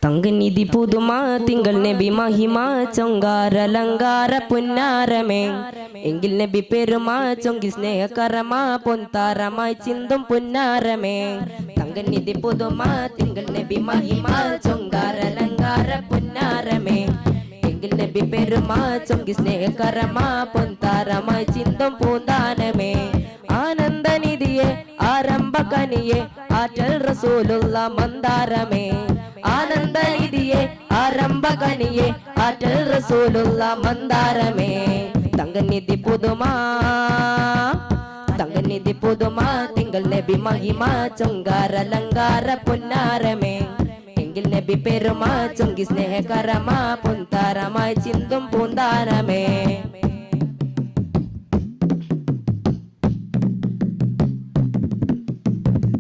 തങ്കനിധി പുതുമ തിങ്കൾ നബി മഹിമ ചൊങ്കാരലങ്കാര പുന്നാരമേ എങ്കിൽ നബി പെരുമ ചൊങ്കി സ്നേഹകരമ പൊൻതാരമായി ചിന്തും പുന്നാരമേ തങ്കനിധി പുതുമ തിങ്കൾ നബി മഹിമ ചൊങ്കാരലങ്കാര പുന്നാരമേ എങ്കിൽ നബി പെരുമ ചൊങ്കി സ്നേഹകരമ പൊൻതാരമായി ചിന്തും പൂന്താനമേ ആനന്ദനിധിയെ ആരംഭകനിയെ ആറ്റൽ റസൂലുള്ള മന്ദാരമേ ആനന്ദനിധിയെ ആരംഭകനിയെ ആറ്റൽ റസൂലുള്ള മന്ദാരമേ തങ്കനിധി പുതുമ തിങ്കൾ നബി മഹിമ ചൊങ്കാരലങ്കാര പുന്നാരമേ എങ്കിൽ നബി പെരുമ ചൊങ്കി സ്നേഹകരമ പൊൻതാരമായി ചിന്തും പൂന്താനമേ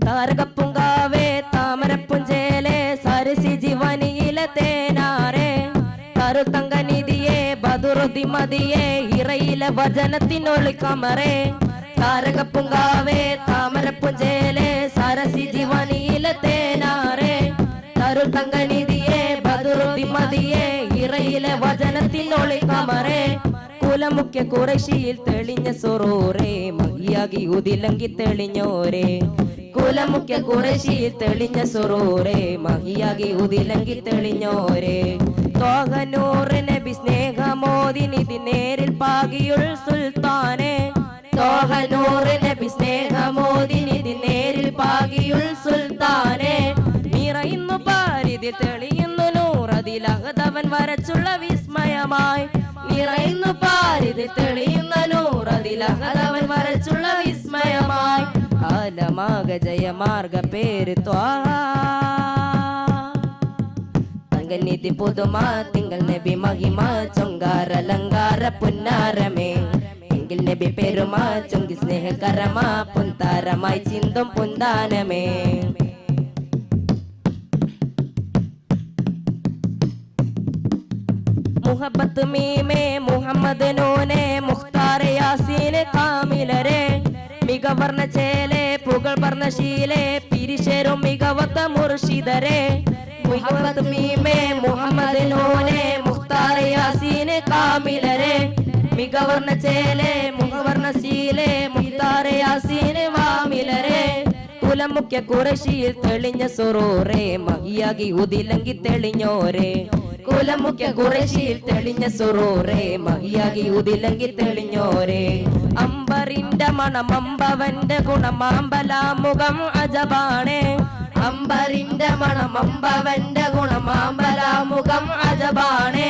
താരകപ്പുങ്കാവേ താമരപ്പുഞ്ചേലെ സരസി ജീവനിയിലെ തേനാരെ കരുത്തങ്കനിധിയെ ബദുറുതി മതിയെ ഇറയിലെ വചനത്തിനൊളിക്കമറേ താരകപ്പുങ്കാവേ താമരപ്പുഞ്ചേലെ സരസി ജീവനിയിലെ തേനാരെ കരുത്തങ്കനിധിയെ ബദുറുതി മതിയെ ഇറയിലെ വചനത്തിനൊളിക്കമറേ കുലമുഖ്യ കുറശിയിൽ തെളിഞ്ഞ സൊറൂറേ മഹിയാകി ഉതിലങ്കി തെളിഞ്ഞോരേ കുലമുഖ്യ കുറശിയിൽ തെളിഞ്ഞ സൊറൂറേ മഹിയാകി ഉതിലങ്കി തെളിഞ്ഞോരേ തോഹനൂറ് നബി സ്നേഹമോദിനിധി നേരിൽ പാകിയുൾ സുൽത്താനെ തോഹനൂറ് നബി സ്നേഹമോദിനിധി നേരിൽ പാകിയുൾ സുൽത്താനെ നിറയുന്നു പാരിതി തെളിയുന്നു നൂറതിലകതവൻ വരച്ചുള്ള വിസ്മയമായി നിറയുന്നു പാരിതി തെളിയുന്ന നൂറതിലകതവൻ വരച്ചുള്ള വിസ്മയമായി ആലമാക ജയമാർഗ പേര് തങ്കനിധി പുതുമ തിങ്കൾ നബി മഹിമ ചൊങ്കാരലങ്കാര പുന്നാരമേ എങ്കിൽ നബി പെരുമ ചൊങ്കി സ്നേഹകരമ പൊൻതാരമായി ചിന്തും പുന്താനമേ മുഹബത്ത് മീമേ മുഹമ്മദ് നൂനെ മുഖ്താർ യാസീൻ കാമിലരെ മികവർണ്ണ ചേലെ പുകൾ വർണ്ണ ശീലെ പിരിശേരും മികവത്ത മുർഷിദരെ മുഹബത്ത് മീമേ മുഹമ്മദ് നൂനെ മുഖ്താർ യാസീൻ കാമിലരെ മികവർണ്ണ ചേലെ മുഖവർണ്ണ ശീലെ മുഖ്താർ യാസീൻ വാമിലരെ കുലമുഖ്യ കുറശിയിൽ തെളിഞ്ഞ സൊറൂറേ മഹിയാകി ഉതിലങ്കി തെളിഞ്ഞോരേ കുലമുഖ്യ കുറശിയിൽ തെളിഞ്ഞ സൊറൂറേ മഹിയാകി ഉതിലങ്കി തെളിഞ്ഞോരേ അമ്പറിന്റെ മണം അമ്പവന്റെ ഗുണം ആമ്പലാമുഖം അജബാണേ അമ്പറിന്റെ മണം അമ്പവന്റെ ഗുണം ആമ്പലാമുഖം അജബാണേ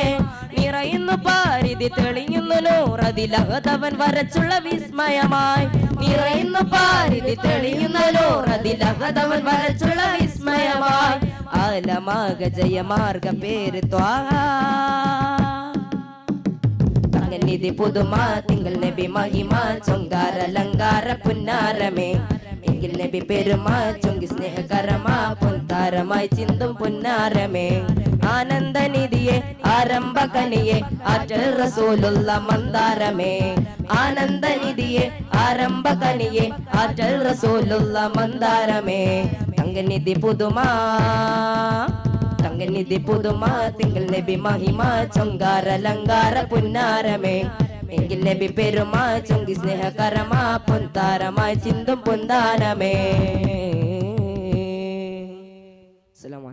നിറയുന്നു പാരിതി തെളിയുന്നു നൂറതിലകതവൻ വരച്ചുള്ള വിസ്മയമായി നിറയുന്നു പാരിതി തെളിയുന്ന നൂറതിലകതവൻ വരച്ചുള്ള വിസ്മയമായി ആലമാക ജയമാർഗ പേര് തങ്കനിധി പുതുമ തിങ്കൾ നബി മഹിമ ചൊങ്കാരലങ്കാര പുന്നാരമേ എങ്കിൽ നബി പെരുമ ചൊങ്കി സ്നേഹകരമ പൊൻതാരമായി ചിന്തും പുന്നാരമേ ആനന്ദനിധിയെ ആരംഭകനിയെ ആറ്റൽ റസൂലുള്ള മന്ദാരമേ ആനന്ദനിധിയെ ആരംഭകനിയെ ആറ്റൽ റസൂലുള്ള മന്ദാരമേ തങ്കനിധി പുതുമ തിങ്കൾ നബി മഹിമ ചൊങ്കാരലങ്കാര പുന്നാരമേ എങ്കിൽ നബി പെരുമ ചൊങ്കി സ്നേഹകരമ പൊൻതാരമായി ചിന്തും പൊന്താനമേ. അസ്സലാമു അലൈക്കും.